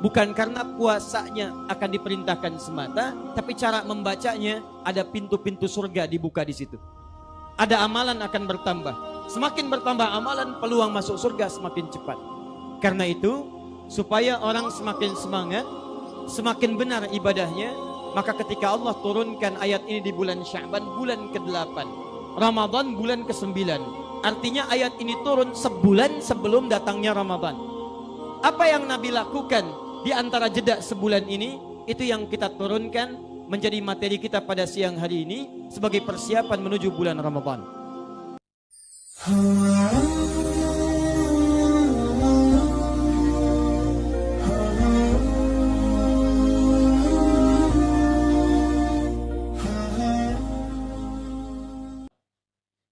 Bukan karena puasanya akan diperintahkan semata, tapi cara membacanya ada pintu-pintu surga dibuka di situ. Ada amalan akan bertambah. Semakin bertambah amalan, peluang masuk surga semakin cepat. Karena itu, supaya orang semakin semangat, semakin benar ibadahnya, maka ketika Allah turunkan ayat ini di bulan Sya'ban, bulan ke-8, Ramadan bulan ke-9. Artinya ayat ini turun sebulan sebelum datangnya Ramadan. Apa yang Nabi lakukan di antara jeda sebulan ini, itu yang kita turunkan menjadi materi kita pada siang hari ini sebagai persiapan menuju bulan Ramadan.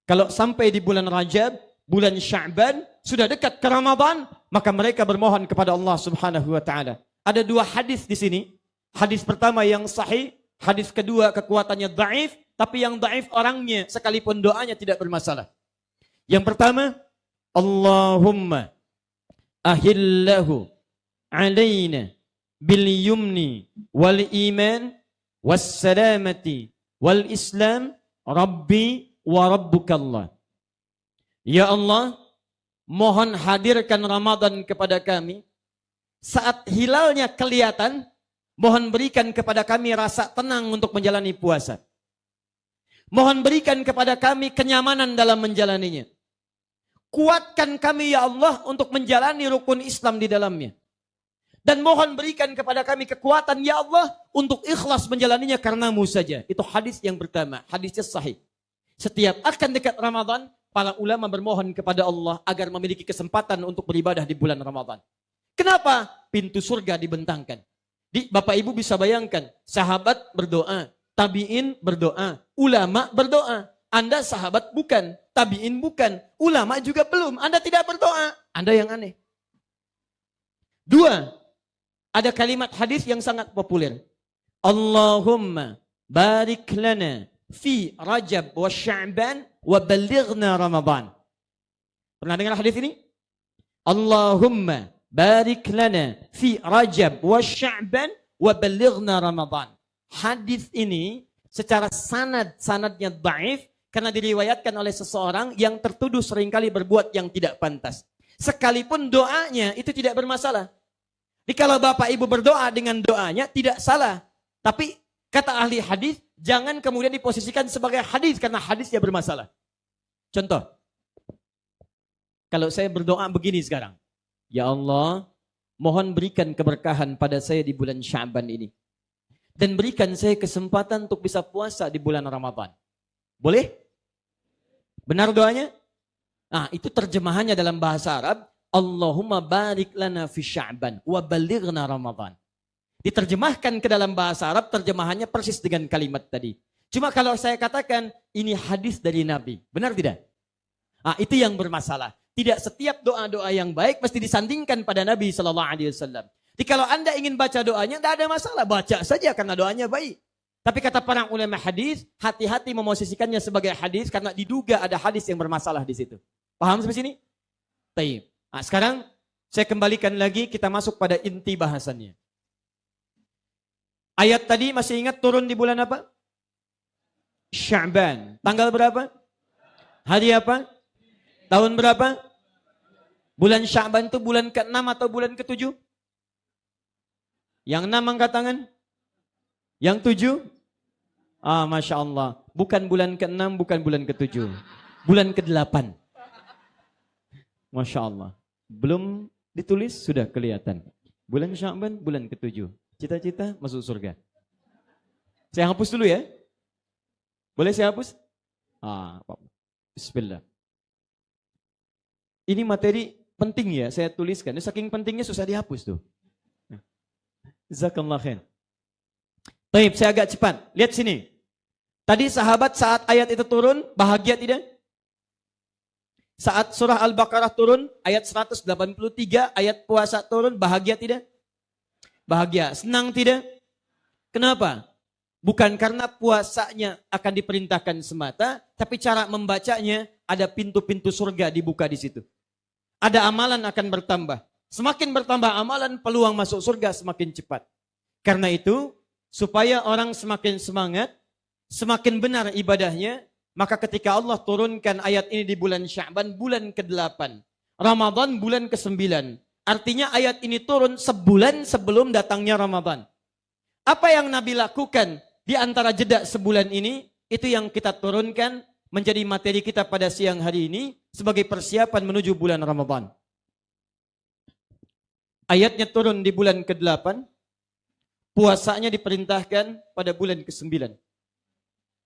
Kalau sampai di bulan Rajab, bulan Sya'ban, sudah dekat ke Ramadan, maka mereka bermohon kepada Allah Subhanahu wa taala. Ada dua hadis di sini. Hadis pertama yang sahih, hadis kedua kekuatannya dhaif, tapi yang dhaif orangnya sekalipun doanya tidak bermasalah. Yang pertama, Allahumma ahillahu alaina bil yumni wal iman was salamati wal islam rabbi wa rabbukallah. Ya Allah, mohon hadirkan Ramadan kepada kami. Saat hilalnya kelihatan, mohon berikan kepada kami rasa tenang untuk menjalani puasa. Mohon berikan kepada kami kenyamanan dalam menjalaninya. Kuatkan kami ya Allah untuk menjalani rukun Islam di dalamnya. Dan mohon berikan kepada kami kekuatan ya Allah untuk ikhlas menjalaninya karenamu saja. Itu hadis yang pertama, hadisnya sahih. Setiap akan dekat Ramadan, para ulama bermohon kepada Allah agar memiliki kesempatan untuk beribadah di bulan Ramadan. Kenapa? Pintu surga dibentangkan. Bapak Ibu bisa bayangkan, sahabat berdoa, tabi'in berdoa, ulama berdoa. Anda sahabat bukan, tabi'in bukan, ulama juga belum. Anda tidak berdoa. Anda yang aneh. Dua, ada kalimat hadis yang sangat populer. Allahumma barik lana fi Rajab wa Sya'ban wa balighna Ramadan. Pernah dengar hadis ini? Allahumma barik lana fi Rajab wa Sya'ban wa balighna Ramadan. Hadis ini secara sanadnya dhaif karena diriwayatkan oleh seseorang yang tertuduh seringkali berbuat yang tidak pantas. Sekalipun doanya itu tidak bermasalah. Jadi kalau Bapak Ibu berdoa dengan doanya tidak salah. Tapi kata ahli hadis, jangan kemudian diposisikan sebagai hadis karena hadisnya bermasalah. Contoh, kalau saya berdoa begini sekarang, ya Allah, mohon berikan keberkahan pada saya di bulan Sya'ban ini. Dan berikan saya kesempatan untuk bisa puasa di bulan Ramadan. Boleh? Benar doanya? Nah, itu terjemahannya dalam bahasa Arab, Allahumma barik lana fi Sya'ban wa balighna Ramadan. Diterjemahkan ke dalam bahasa Arab, terjemahannya persis dengan kalimat tadi. Cuma kalau saya katakan, ini hadis dari Nabi. Benar tidak? Nah, itu yang bermasalah. Tidak setiap doa-doa yang baik mesti disandingkan pada Nabi SAW. Jadi kalau Anda ingin baca doanya, tidak ada masalah. Baca saja karena doanya baik. Tapi kata para ulama hadis, hati-hati memosisikannya sebagai hadis karena diduga ada hadis yang bermasalah di situ. Paham sampai sini? Baik. Nah, sekarang saya kembalikan lagi, kita masuk pada inti bahasannya. Ayat tadi masih ingat turun di bulan apa? Sya'ban. Tanggal berapa? Hari apa? Tahun berapa? Bulan Sya'ban itu bulan ke-6 atau bulan ke-7? Yang 6 angkat tangan. Yang 7? Masya Allah. Bukan bulan ke-6, bukan bulan ke-7. Bulan ke-8. Masya Allah. Belum ditulis, sudah kelihatan. Bulan Sya'ban, bulan ke-7. Cita-cita masuk surga. Saya hapus dulu ya. Boleh saya hapus? Bismillah. Ini materi penting ya, saya tuliskan. Saking pentingnya susah dihapus tuh. Jazakallah khair. Baik, saya agak cepat. Lihat sini. Tadi sahabat saat ayat itu turun, bahagia tidak? Saat surah Al-Baqarah turun, ayat 183, ayat puasa turun, bahagia tidak? Bahagia. Senang tidak? Kenapa? Bukan karena puasanya akan diperintahkan semata, tapi cara membacanya ada pintu-pintu surga dibuka di situ. Ada amalan akan bertambah. Semakin bertambah amalan, peluang masuk surga semakin cepat. Karena itu, supaya orang semakin semangat, semakin benar ibadahnya, maka ketika Allah turunkan ayat ini di bulan Sya'ban, bulan ke-8. Ramadan bulan ke-9. Artinya ayat ini turun sebulan sebelum datangnya Ramadan. Apa yang Nabi lakukan di antara jeda sebulan ini, itu yang kita turunkan menjadi materi kita pada siang hari ini sebagai persiapan menuju bulan Ramadan. Ayatnya turun di bulan ke-8, puasanya diperintahkan pada bulan ke-9.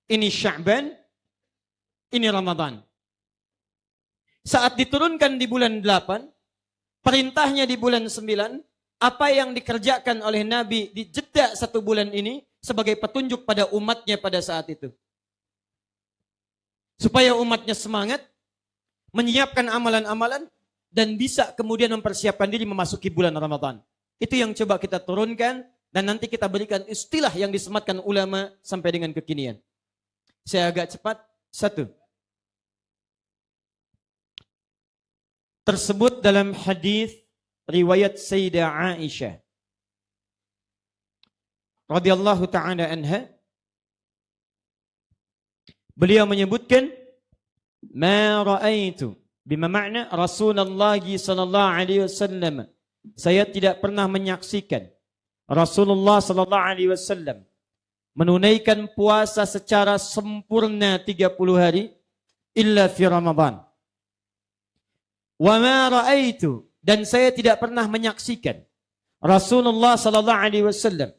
Ini Sya'ban, ini Ramadan. Saat diturunkan di bulan 8, perintahnya di bulan 9, apa yang dikerjakan oleh Nabi di jeda 1 bulan ini sebagai petunjuk pada umatnya pada saat itu. Supaya umatnya semangat, menyiapkan amalan-amalan, dan bisa kemudian mempersiapkan diri memasuki bulan Ramadan. Itu yang coba kita turunkan, dan nanti kita berikan istilah yang disematkan ulama sampai dengan kekinian. Saya agak cepat. 1. Tersebut dalam hadis riwayat Sayyidah Aisyah radhiyallahu ta'ala anha. Beliau menyebutkan, ma ra'aitu, bima makna Rasulullah sallallahu alaihi wasallam, saya tidak pernah menyaksikan Rasulullah sallallahu alaihi wasallam menunaikan puasa secara sempurna 30 hari illa fi Ramadan. Wa ma ra'aitu, dan saya tidak pernah menyaksikan Rasulullah sallallahu alaihi wasallam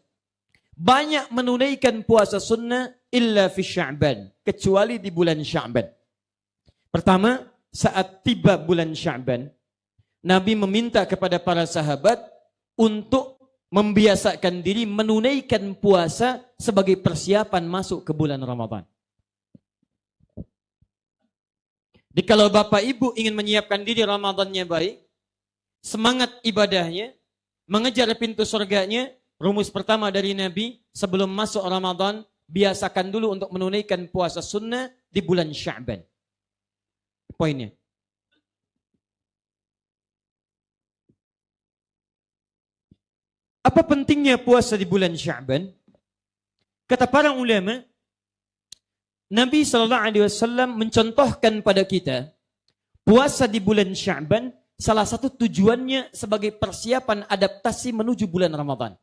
banyak menunaikan puasa sunnah illa fi Sya'ban, kecuali di bulan Sya'ban. Pertama, saat tiba bulan Sya'ban, Nabi meminta kepada para sahabat untuk membiasakan diri menunaikan puasa sebagai persiapan masuk ke bulan Ramadan. Jadi kalau Bapak Ibu ingin menyiapkan diri Ramadannya baik, semangat ibadahnya, mengejar pintu surganya, rumus pertama dari Nabi sebelum masuk Ramadan, biasakan dulu untuk menunaikan puasa sunnah di bulan Sya'ban. Poinnya. Apa pentingnya puasa di bulan Sya'ban? Kata para ulama, Nabi SAW mencontohkan pada kita, puasa di bulan Sya'ban, salah satu tujuannya sebagai persiapan adaptasi menuju bulan Ramadan.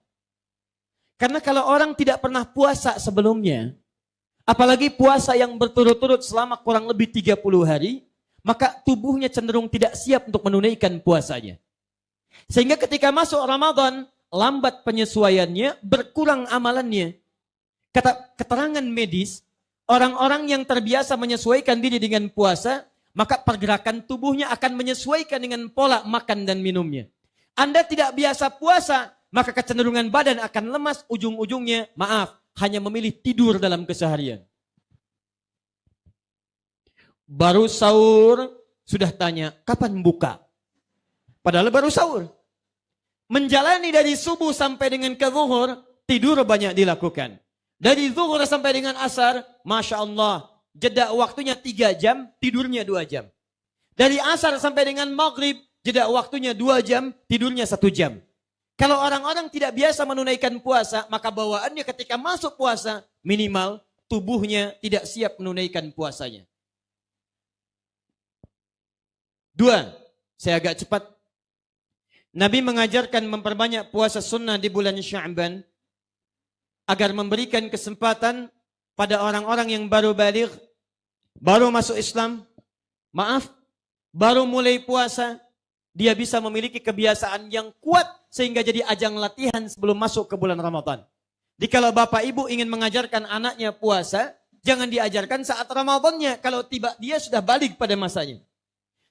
Karena kalau orang tidak pernah puasa sebelumnya, apalagi puasa yang berturut-turut selama kurang lebih 30 hari, maka tubuhnya cenderung tidak siap untuk menunaikan puasanya. Sehingga ketika masuk Ramadan, lambat penyesuaiannya, berkurang amalannya. Kata keterangan medis, orang-orang yang terbiasa menyesuaikan diri dengan puasa, maka pergerakan tubuhnya akan menyesuaikan dengan pola makan dan minumnya. Anda tidak biasa puasa, maka kecenderungan badan akan lemas, ujung-ujungnya, maaf, hanya memilih tidur dalam keseharian. Baru sahur, sudah tanya, kapan buka? Padahal baru sahur. Menjalani dari subuh sampai dengan ke zuhur, tidur banyak dilakukan. Dari zuhur sampai dengan asar, Masya Allah, jeda waktunya 3 jam, tidurnya 2 jam. Dari asar sampai dengan maghrib, jeda waktunya 2 jam, tidurnya 1 jam. Kalau orang-orang tidak biasa menunaikan puasa, maka bawaannya ketika masuk puasa, minimal tubuhnya tidak siap menunaikan puasanya. 2, saya agak cepat. Nabi mengajarkan memperbanyak puasa sunnah di bulan Sya'ban agar memberikan kesempatan pada orang-orang yang baru baligh, baru masuk Islam, baru mulai puasa, dia bisa memiliki kebiasaan yang kuat sehingga jadi ajang latihan sebelum masuk ke bulan Ramadan. Jadi kalau Bapak Ibu ingin mengajarkan anaknya puasa, jangan diajarkan saat Ramadannya kalau tiba dia sudah balik pada masanya.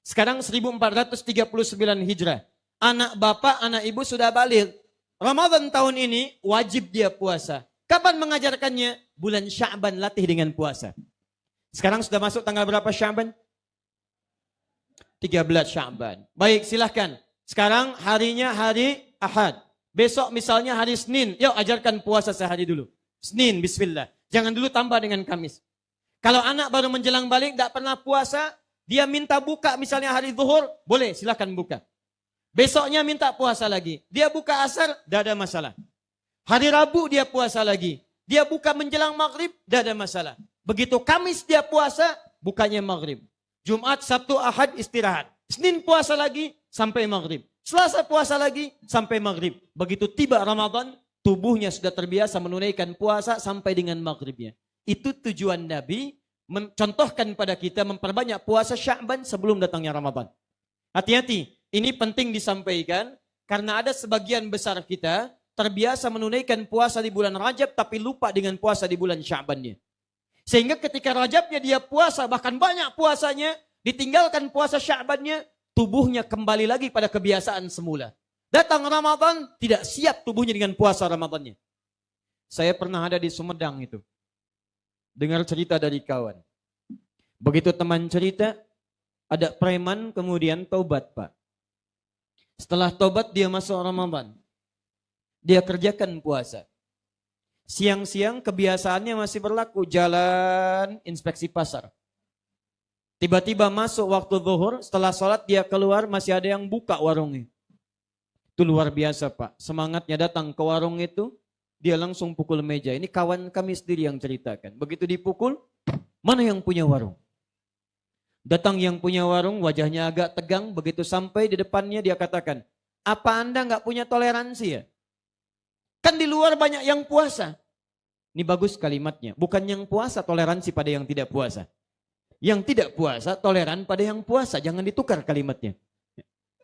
Sekarang 1439 Hijrah. Anak bapak, anak ibu sudah balik. Ramadan tahun ini wajib dia puasa. Kapan mengajarkannya? Bulan Sya'ban latih dengan puasa. Sekarang sudah masuk tanggal berapa Sya'ban? 13 Sya'ban. Baik, silahkan. Sekarang harinya hari Ahad. Besok misalnya hari Senin. Yuk ajarkan puasa sehari dulu. Senin, bismillah. Jangan dulu tambah dengan Kamis. Kalau anak baru menjelang balik, tidak pernah puasa, dia minta buka misalnya hari zuhur, boleh silahkan buka. Besoknya minta puasa lagi. Dia buka asar, tidak ada masalah. Hari Rabu dia puasa lagi. Dia buka menjelang maghrib, tidak ada masalah. Begitu Kamis dia puasa, bukanya maghrib. Jumat, Sabtu, Ahad istirahat. Senin puasa lagi sampai maghrib. Selasa puasa lagi sampai maghrib. Begitu tiba Ramadan, tubuhnya sudah terbiasa menunaikan puasa sampai dengan maghribnya. Itu tujuan Nabi mencontohkan pada kita memperbanyak puasa Sya'ban sebelum datangnya Ramadan. Hati-hati, ini penting disampaikan karena ada sebagian besar kita terbiasa menunaikan puasa di bulan Rajab tapi lupa dengan puasa di bulan Sya'bannya. Sehingga ketika Rajabnya dia puasa, bahkan banyak puasanya, ditinggalkan puasa Sya'bannya, tubuhnya kembali lagi pada kebiasaan semula. Datang Ramadan, tidak siap tubuhnya dengan puasa Ramadannya. Saya pernah ada di Sumedang itu. Dengar cerita dari kawan. Begitu teman cerita, ada preman kemudian taubat, Pak. Setelah taubat dia masuk Ramadan. Dia kerjakan puasa. Siang-siang kebiasaannya masih berlaku, jalan inspeksi pasar. Tiba-tiba masuk waktu zuhur, setelah sholat dia keluar masih ada yang buka warungnya. Itu luar biasa Pak, semangatnya datang ke warung itu, dia langsung pukul meja. Ini kawan kami sendiri yang ceritakan. Begitu dipukul, mana yang punya warung? Datang yang punya warung, wajahnya agak tegang, begitu sampai di depannya dia katakan, apa Anda nggak punya toleransi ya? Kan di luar banyak yang puasa. Ini bagus kalimatnya. Bukan yang puasa toleransi pada yang tidak puasa. Yang tidak puasa toleran pada yang puasa. Jangan ditukar kalimatnya.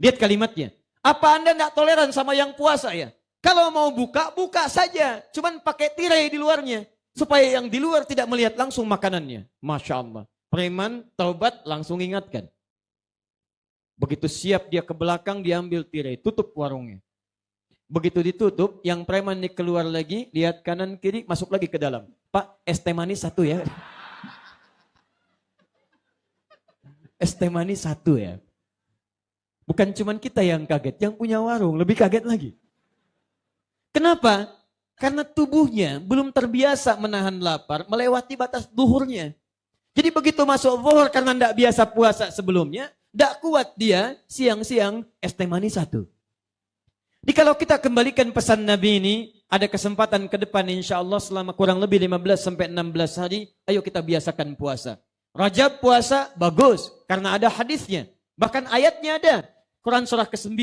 Lihat kalimatnya. Apa Anda tidak toleran sama yang puasa ya? Kalau mau buka, buka saja. Cuman pakai tirai di luarnya. Supaya yang di luar tidak melihat langsung makanannya. Masya Allah. Preman taubat langsung ingatkan. Begitu siap dia ke belakang, dia ambil tirai. Tutup warungnya. Begitu ditutup, yang preman ini keluar lagi, lihat kanan kiri, masuk lagi ke dalam. Pak, es teh manis 1 ya. Es teh manis 1 ya. Bukan cuman kita yang kaget, yang punya warung lebih kaget lagi. Kenapa? Karena tubuhnya belum terbiasa menahan lapar, melewati batas duhurnya. Jadi begitu masuk zuhur karena tidak biasa puasa sebelumnya, tidak kuat dia siang-siang es teh manis 1. Jadi kalau kita kembalikan pesan Nabi ini, ada kesempatan ke depan insya Allah selama kurang lebih 15-16 hari, ayo kita biasakan puasa. Rajab puasa, bagus, karena ada hadisnya. Bahkan ayatnya ada. Quran surah ke-9,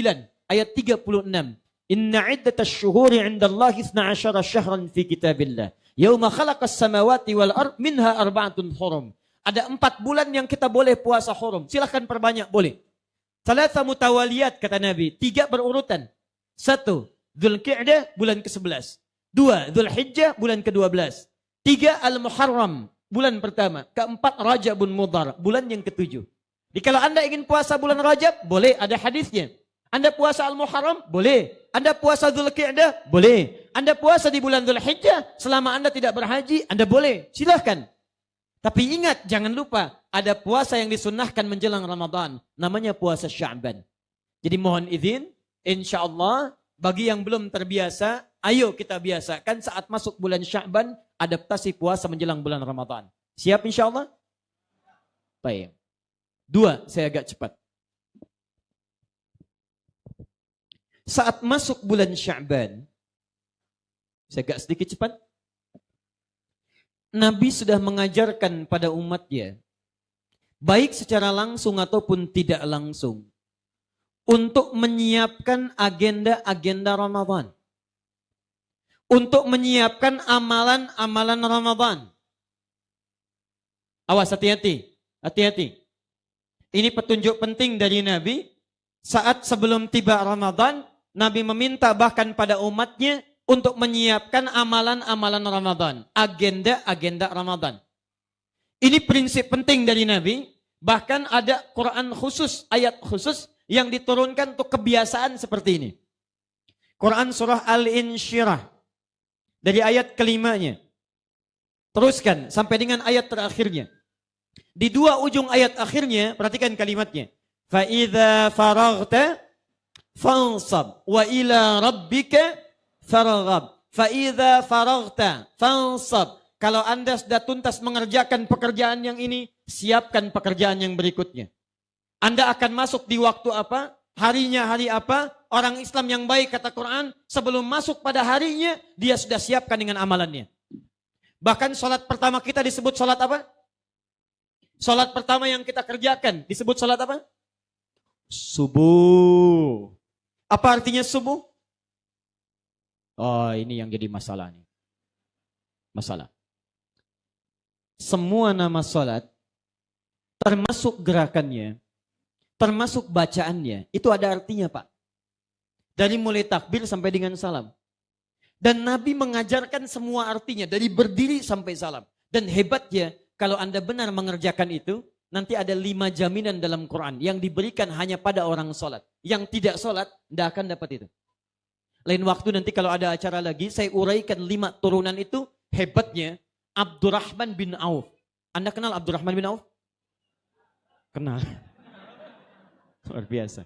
ayat 36. Inna iddatash syuhuri indallahi 12 syahran fi kitabillah. Yauma khalaqas samawati wal ard minha arba'atun hurum. Ada 4 bulan yang kita boleh puasa hurum. Silahkan perbanyak, boleh. Salatsa mutawaliyat, kata Nabi. 3 berurutan. 1, Dzulqa'dah bulan ke-11. 2, Dzulhijjah bulan ke-12. 3, Al-Muharram bulan pertama. 4, Rajabun Mudhar bulan yang ke-7. Jadi kalau Anda ingin puasa bulan Rajab, boleh, ada hadisnya. Anda puasa Al-Muharram, boleh. Anda puasa Dzulqa'dah, boleh. Anda puasa di bulan Dzulhijjah, selama Anda tidak berhaji, Anda boleh. Silahkan. Tapi ingat, jangan lupa, ada puasa yang disunnahkan menjelang Ramadan. Namanya puasa Sya'ban. Jadi mohon izin, insya Allah, bagi yang belum terbiasa, ayo kita biasakan saat masuk bulan Sya'ban, adaptasi puasa menjelang bulan Ramadan. Siap insya Allah? Baik. 2, saya agak cepat. Saat masuk bulan Sya'ban, saya agak sedikit cepat. Nabi sudah mengajarkan pada umatnya, baik secara langsung ataupun tidak langsung, untuk menyiapkan agenda-agenda Ramadan. Untuk menyiapkan amalan-amalan Ramadan. Awas, hati-hati. Hati-hati. Ini petunjuk penting dari Nabi. Saat sebelum tiba Ramadan, Nabi meminta bahkan pada umatnya untuk menyiapkan amalan-amalan Ramadan. Agenda-agenda Ramadan. Ini prinsip penting dari Nabi. Bahkan ada Quran khusus, ayat khusus, yang diturunkan untuk kebiasaan seperti ini. Quran surah Al-Insyirah. Dari ayat kelimanya. Teruskan sampai dengan ayat terakhirnya. Di 2 ujung ayat akhirnya, perhatikan kalimatnya. فَإِذَا فَرَغْتَ فَانْصَبْ وَإِلَى رَبِّكَ فَرَغَبْ فَإِذَا فَرَغْتَ فَانْصَبْ. Kalau Anda sudah tuntas mengerjakan pekerjaan yang ini, siapkan pekerjaan yang berikutnya. Anda akan masuk di waktu apa? Harinya hari apa? Orang Islam yang baik kata Quran, sebelum masuk pada harinya, dia sudah siapkan dengan amalannya. Bahkan sholat pertama kita disebut sholat apa? Sholat pertama yang kita kerjakan disebut sholat apa? Subuh. Apa artinya subuh? Oh, ini yang jadi masalah nih. Masalah. Semua nama sholat, termasuk gerakannya, termasuk bacaannya, itu ada artinya Pak. Dari mulai takbir sampai dengan salam. Dan Nabi mengajarkan semua artinya, dari berdiri sampai salam. Dan hebatnya, kalau Anda benar mengerjakan itu, nanti ada 5 jaminan dalam Quran yang diberikan hanya pada orang sholat. Yang tidak sholat, tidak akan dapat itu. Lain waktu nanti kalau ada acara lagi, saya uraikan 5 turunan itu, hebatnya Abdurrahman bin Auf. Anda kenal Abdurrahman bin Auf? Kenal. Luar biasa.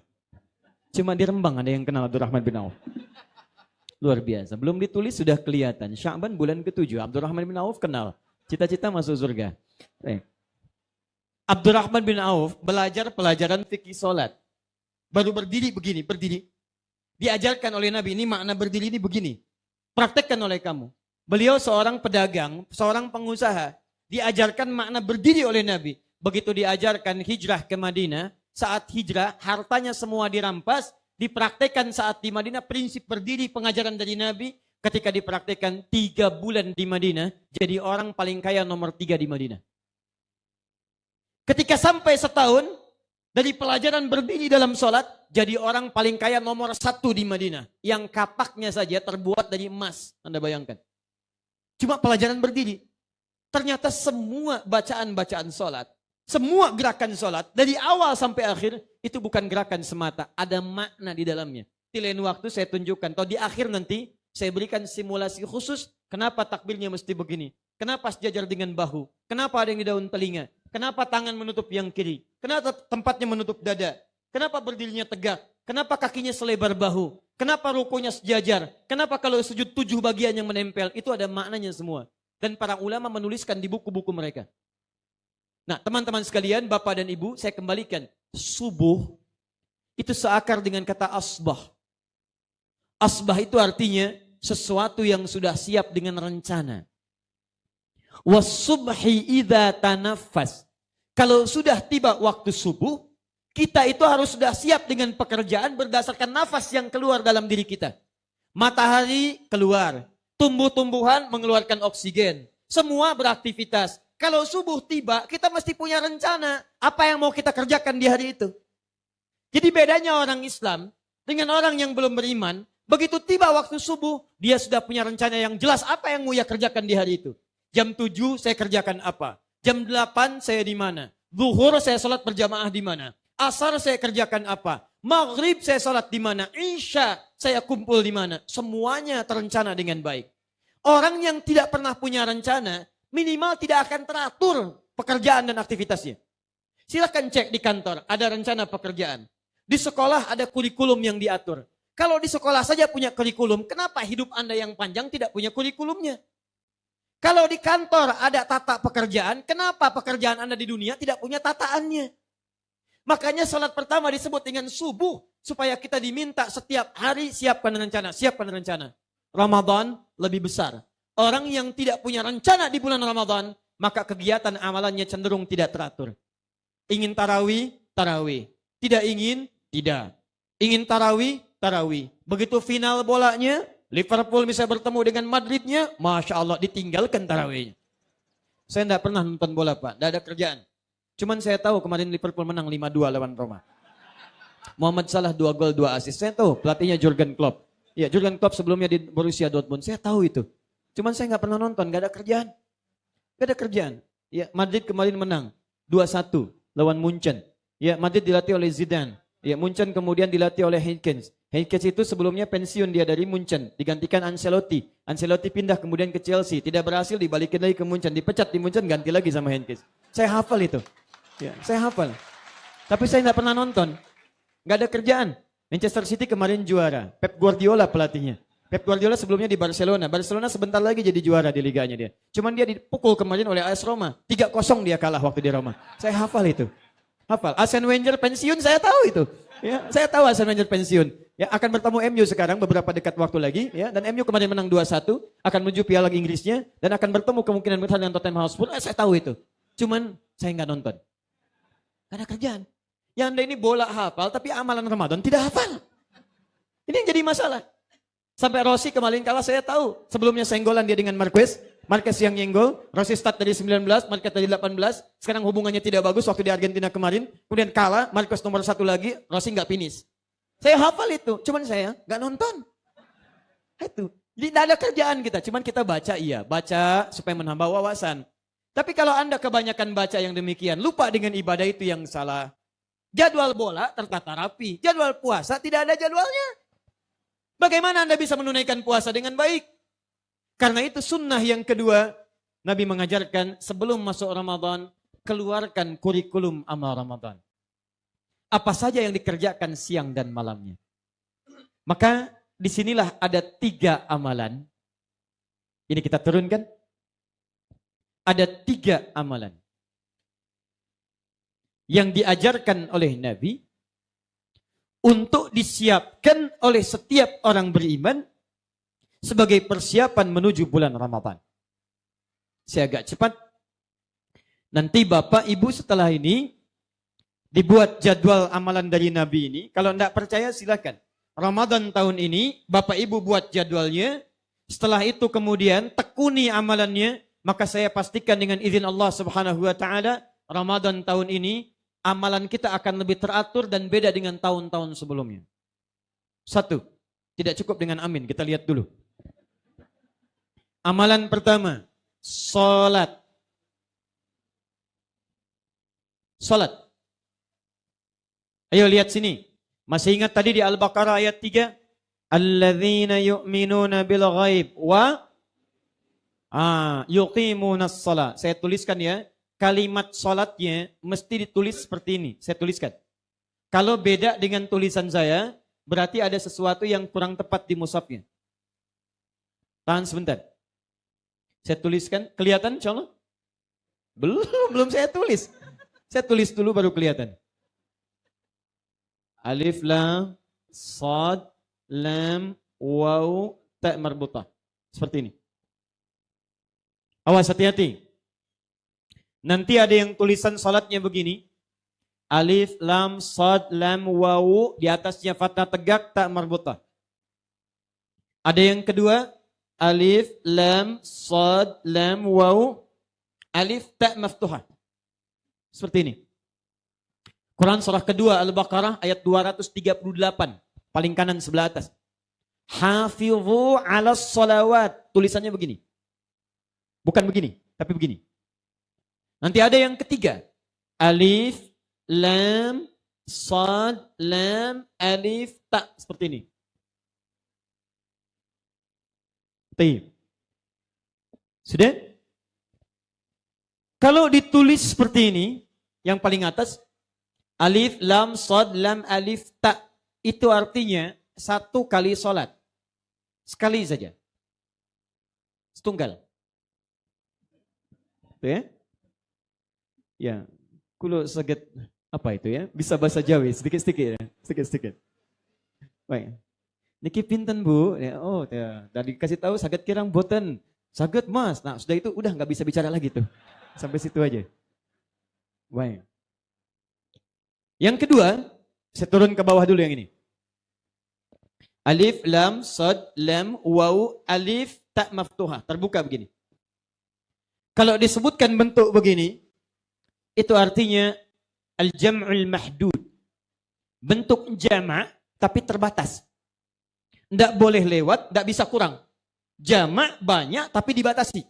Cuma di Rembang ada yang kenal Abdurrahman bin Auf. Luar biasa. Belum ditulis sudah kelihatan. Sya'ban bulan ke-7. Abdurrahman bin Auf kenal. Cita-cita masuk surga. Abdurrahman bin Auf belajar pelajaran fikih solat. Baru berdiri begini, berdiri. Diajarkan oleh Nabi, ini makna berdiri ini begini. Praktekkan oleh kamu. Beliau seorang pedagang, seorang pengusaha. Diajarkan makna berdiri oleh Nabi. Begitu diajarkan hijrah ke Madinah, saat hijrah hartanya semua dirampas, dipraktekkan saat di Madinah prinsip berdiri pengajaran dari Nabi, ketika dipraktekkan 3 bulan di Madinah, jadi orang paling kaya nomor 3 di Madinah. Ketika sampai setahun, dari pelajaran berdiri dalam sholat, jadi orang paling kaya nomor 1 di Madinah. Yang kapaknya saja terbuat dari emas, Anda bayangkan. Cuma pelajaran berdiri. Ternyata semua bacaan-bacaan sholat, semua gerakan sholat, dari awal sampai akhir, itu bukan gerakan semata. Ada makna di dalamnya. Di lain waktu saya tunjukkan. Atau di akhir nanti, saya berikan simulasi khusus. Kenapa takbirnya mesti begini? Kenapa sejajar dengan bahu? Kenapa ada yang di daun telinga? Kenapa tangan menutup yang kiri? Kenapa tempatnya menutup dada? Kenapa berdirinya tegak? Kenapa kakinya selebar bahu? Kenapa rukunya sejajar? Kenapa kalau sujud 7 bagian yang menempel? Itu ada maknanya semua. Dan para ulama menuliskan di buku-buku mereka. Nah, teman-teman sekalian, Bapak dan Ibu, saya kembalikan. Subuh itu seakar dengan kata asbah. Asbah itu artinya sesuatu yang sudah siap dengan rencana. Wasubhi idza tanaffas. Kalau sudah tiba waktu subuh, kita itu harus sudah siap dengan pekerjaan berdasarkan nafas yang keluar dalam diri kita. Matahari keluar, tumbuh-tumbuhan mengeluarkan oksigen. Semua beraktivitas. Kalau subuh tiba, kita mesti punya rencana. Apa yang mau kita kerjakan di hari itu. Jadi bedanya orang Islam dengan orang yang belum beriman. Begitu tiba waktu subuh, dia sudah punya rencana yang jelas apa yang mau ia kerjakan di hari itu. Jam 7 saya kerjakan apa. Jam 8 saya di mana. Zuhur saya sholat berjamaah di mana. Asar saya kerjakan apa. Maghrib saya sholat di mana. Isya saya kumpul di mana. Semuanya terencana dengan baik. Orang yang tidak pernah punya rencana, minimal tidak akan teratur pekerjaan dan aktivitasnya. Silakan cek di kantor, ada rencana pekerjaan. Di sekolah ada kurikulum yang diatur. Kalau di sekolah saja punya kurikulum, kenapa hidup Anda yang panjang tidak punya kurikulumnya? Kalau di kantor ada tata pekerjaan, kenapa pekerjaan Anda di dunia tidak punya tataannya? Makanya salat pertama disebut dengan subuh, supaya kita diminta setiap hari siapkan rencana, siapkan rencana. Ramadan lebih besar. Orang yang tidak punya rencana di bulan Ramadan, maka kegiatan amalannya cenderung tidak teratur. Ingin tarawih, tarawih. Tidak ingin, tidak. Ingin tarawih, tarawih. Begitu final bolanya, Liverpool bisa bertemu dengan Madridnya, Masya Allah ditinggalkan tarawihnya. Saya tidak pernah nonton bola Pak, tidak ada kerjaan. Cuman saya tahu kemarin Liverpool menang 5-2 lawan Roma. Muhammad Salah 2 gol 2 assist. Saya tahu pelatihnya Jurgen Klopp. Ya, Jurgen Klopp sebelumnya di Borussia Dortmund. Saya tahu itu. Cuman saya nggak pernah nonton, nggak ada kerjaan. Nggak ada kerjaan. Ya, Madrid kemarin menang 2-1 lawan Munchen. Ya, Madrid dilatih oleh Zidane. Ya, Munchen kemudian dilatih oleh Heynckes. Heynckes itu sebelumnya pensiun dia dari Munchen, digantikan Ancelotti. Ancelotti pindah kemudian ke Chelsea, tidak berhasil dibalikin lagi ke Munchen, dipecat di Munchen, ganti lagi sama Heynckes. Saya hafal itu. Ya, saya hafal. Tapi saya nggak pernah nonton. Nggak ada kerjaan. Manchester City kemarin juara. Pep Guardiola pelatihnya. Pep Guardiola sebelumnya di Barcelona. Barcelona sebentar lagi jadi juara di liganya dia. Cuman dia dipukul kemarin oleh AS Roma. 3-0 dia kalah waktu di Roma. Saya hafal itu. Hafal. Arsene Wenger pensiun saya tahu itu. Ya, saya tahu Hasan Manajer pensiun. Ya, akan bertemu MU sekarang beberapa dekat waktu lagi. Ya, dan MU kemarin menang 2-1. Akan menuju Piala Inggrisnya. Dan akan bertemu kemungkinan besar dengan Tottenham Hotspur. Saya tahu itu. Cuman saya nggak nonton. Karena kerjaan. Yang Anda ini bola hafal, tapi amalan Ramadan tidak hafal. Ini yang jadi masalah. Sampai Rossi kemarin kalah saya tahu. Sebelumnya senggolan dia dengan Marquez. Marquez yang nyenggol. Rossi start dari 19, Marquez dari 18. Sekarang hubungannya tidak bagus waktu di Argentina kemarin. Kemudian kalah, Marquez nomor 1 lagi. Rossi nggak finish. Saya hafal itu. Cuman saya nggak nonton. Itu. Jadi tidak ada kerjaan kita. Cuman kita baca iya. Baca supaya menambah wawasan. Tapi kalau Anda kebanyakan baca yang demikian. Lupa dengan ibadah itu yang salah. Jadwal bola tertata rapi. Jadwal puasa tidak ada jadwalnya. Bagaimana Anda bisa menunaikan puasa dengan baik? Karena itu sunnah yang kedua, Nabi mengajarkan sebelum masuk Ramadan, keluarkan kurikulum amal Ramadan. Apa saja yang dikerjakan siang dan malamnya. Maka disinilah ada 3 amalan. Ini kita turunkan. Ada 3 amalan. Yang diajarkan oleh Nabi. Untuk disiapkan oleh setiap orang beriman sebagai persiapan menuju bulan Ramadan. Saya agak cepat. Nanti Bapak Ibu setelah ini dibuat jadwal amalan dari Nabi ini. Kalau tidak percaya silakan. Ramadan tahun ini Bapak Ibu buat jadwalnya. Setelah itu kemudian tekuni amalannya. Maka saya pastikan dengan izin Allah Subhanahu wa taala Ramadan tahun ini amalan kita akan lebih teratur dan beda dengan tahun-tahun sebelumnya. 1. Tidak cukup dengan amin. Kita lihat dulu. Amalan pertama. Salat. Salat. Ayo lihat sini. Masih ingat tadi di Al-Baqarah ayat 3? Alladzina yu'minuna bil ghaib wa yuqimunas shalah. Saya tuliskan ya. Kalimat salatnya mesti ditulis seperti ini. Saya tuliskan. Kalau beda dengan tulisan saya, berarti ada sesuatu yang kurang tepat di mushafnya. Tahan sebentar. Saya tuliskan. Kelihatan insyaallah? Belum saya tulis. Saya tulis dulu baru kelihatan. Alif, lam, sad, lam, waw, ta marbutah. Seperti ini. Awas hati-hati. Nanti ada yang tulisan salatnya begini. Alif, lam, sad, lam, wawu. Di atasnya fathah tegak, tak marbutah. Ada yang kedua. Alif, lam, sad, lam, wawu. Alif, tak maftuhah. Seperti ini. Quran surah kedua Al-Baqarah ayat 238. Paling kanan sebelah atas. Hafidhu ala salawat. Tulisannya begini. Bukan begini, tapi begini. Nanti ada yang ketiga. Alif, lam, sad, lam, alif, ta. Seperti ini. Sudah? Kalau ditulis seperti ini, yang paling atas, alif, lam, sad, lam, alif, ta. Itu artinya 1 kali sholat. Sekali saja. Setunggal. Itu ya? Ya, kulo saged apa itu ya? Bisa bahasa Jawa sedikit-sedikit ya, sedikit-sedikit. Baik. Niki pinten Bu? Ya, oh, ya. Dari kasih tahu saged kirang boten. Saged Mas. Nah, sudah itu udah nggak bisa bicara lagi tuh. Sampai situ aja. Baik. Yang kedua, saya turun ke bawah dulu yang ini. Alif, lam, sad, lam, waw, alif, ta maftuhah. Terbuka begini. Kalau disebutkan bentuk begini, itu artinya al-jam'ul mahdud. Bentuk jama' tapi terbatas. Tidak boleh lewat, tidak bisa kurang. Jama' banyak tapi dibatasi.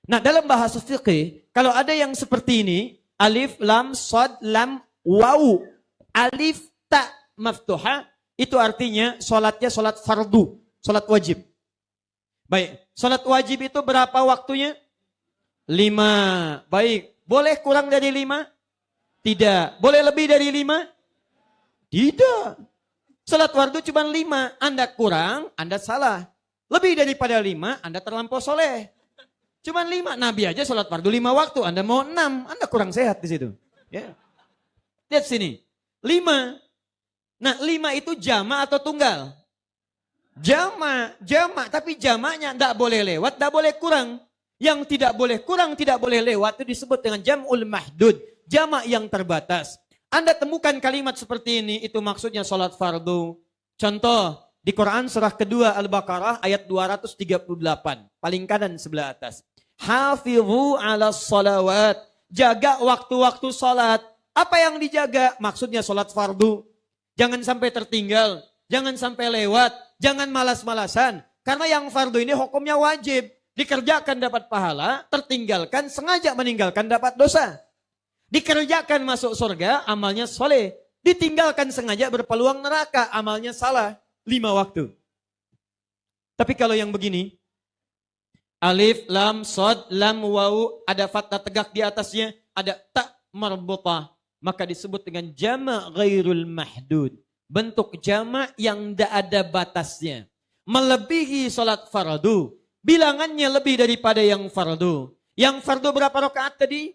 Nah, dalam bahasa fiqih, kalau ada yang seperti ini, alif, lam, sad, lam, waw, alif, ta maftuhah, itu artinya sholatnya sholat fardu, sholat wajib. Baik, sholat wajib itu berapa waktunya? 5. Baik, boleh kurang dari 5? Tidak. Boleh lebih dari 5? Tidak. Salat fardu cuma 5. Anda kurang, Anda salah. Lebih daripada 5, Anda terlampau soleh. Cuma 5. Nabi aja salat fardu 5 waktu. Anda mau 6. Anda kurang sehat di situ. Ya. Lihat sini. 5. Nah 5 itu jama' atau tunggal? Jama'. Tapi jamaknya tidak boleh lewat, tidak boleh kurang. Yang tidak boleh kurang, tidak boleh lewat itu disebut dengan jam'ul mahdud. Jama' yang terbatas. Anda temukan kalimat seperti ini, itu maksudnya sholat fardu. Contoh, di Quran surah kedua Al-Baqarah ayat 238. Paling kanan sebelah atas. Hafidhu ala salawat. Jaga waktu-waktu sholat. Apa yang dijaga? Maksudnya sholat fardu. Jangan sampai tertinggal. Jangan sampai lewat. Jangan malas-malasan. Karena yang fardu ini hukumnya wajib. Dikerjakan dapat pahala. Tertinggalkan, sengaja meninggalkan dapat dosa. Dikerjakan masuk surga, amalnya soleh. Ditinggalkan sengaja berpeluang neraka, amalnya salah. 5 waktu. Tapi kalau yang begini, alif, lam, sod, lam, wawu, ada fathah tegak di atasnya, ada tak marbutah. Maka disebut dengan jama' ghairul mahdud. Bentuk jama' yang tidak ada batasnya. Melebihi sholat fardu. Bilangannya lebih daripada yang fardu. Yang fardu berapa rakaat tadi?